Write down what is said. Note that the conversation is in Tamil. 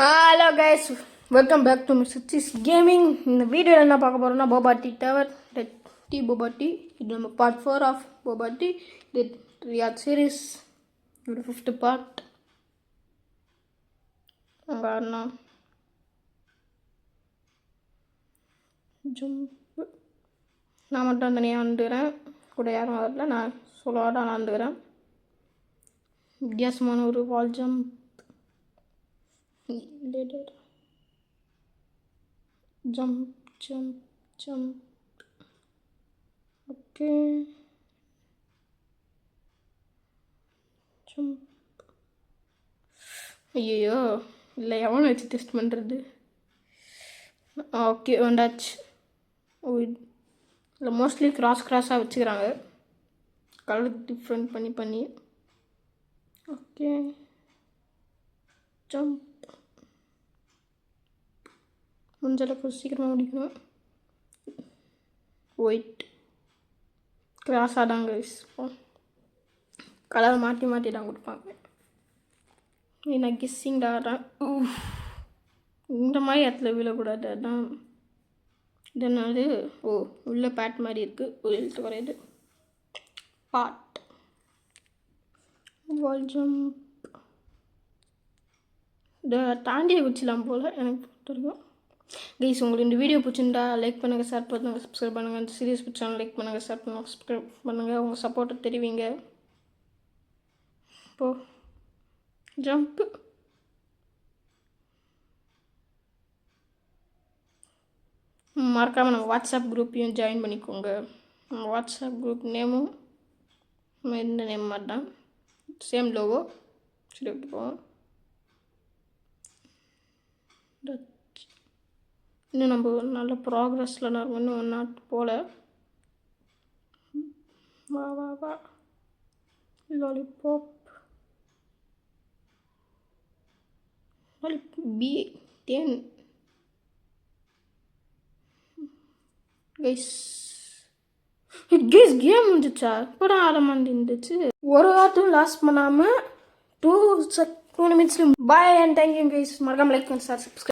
Hello guys, welcome back to Misty's gaming. இந்த வீடியோவில் என்ன பார்க்க போகிறோம்னா போபாட்டி டவர் டி போபாட்டி. இது நம்ம பார்ட் 4 ஆஃப் போபாட்டி. இது ரியாத் சீரீஸ் இதோட 5th பார்ட். உங்கள் அண்ணா ஜம்ப். நான் மட்டும் தனியாக வந்துக்கிறேன், கூட யாரும் வரல. நான் சொல்லோட நான் வந்துக்கிறேன். வித்தியாசமான ஒரு வால் jump. Jump, jump, jump. Okay. Jump. ஐயோ, இல்லை எவனை வச்சு டெஸ்ட் பண்ணுறது? ஓகே, வந்தாச்சு. இல்லை மோஸ்ட்லி கிராஸாக வச்சுக்கிறாங்க, கலர் டிஃப்ரெண்ட் பண்ணி. Okay, jump. முடிஞ்சளவுக்கு சீக்கிரமாக முடிக்கணும். ஒயிட் கிராஸாக தாங்க கலர் மாற்றி தான் கொடுப்பாங்க. நான் கெஸ்ஸிங் ஆடுறேன். இந்த மாதிரி இடத்துல விழக்கூடாது, அதான் இதனால. உள்ள பேட் மாதிரி இருக்குது, ஒரு எழுத்து குறையுது. பாட் வால் ஜம்ப். இதை தாண்டிய குச்சிலாம் போல் எனக்கு பொறுத்தவரைக்கும். கைஸ், உங்களுக்கு இந்த வீடியோ பிடிச்சிருந்தா லைக் பண்ணுங்கள், ஷேர் பண்ணுங்கள், சப்ஸ்கிரைப் பண்ணுங்கள். இந்த சீரியஸ் பிடிச்சாலும் லைக் பண்ணுங்கள், ஷேர் பண்ணுங்கள், சப்ஸ்கிரைப் பண்ணுங்கள். உங்கள் சப்போர்ட்டை தெரிவிங்க. இப்போது ஜம்ப்பு. மறக்காமல் நம்ம வாட்ஸ்அப் குரூப்பையும் ஜாயின் பண்ணிக்கோங்க. நம்ம வாட்ஸ்அப் குரூப் நேமும் இந்த நேம் மாதிரி தான், சேம் லோகோ. சரி, ஓகே போவோம். இன்னும் நம்ம நல்ல ப்ராக்ரஸில் நான் இன்னும் நாட் போல். வா லாலிபாப் பி 10. கைஸ் கேம் முடிஞ்சிச்சா? கூட ஆரம்பம் இருந்துச்சு. ஒரு வாரத்தும் லாஸ் பண்ணாமல் 2 minutes. Bye and thank you guys. மறக்காமல் லைக் பண்ணி சார் சப்ஸ்கிரைப்.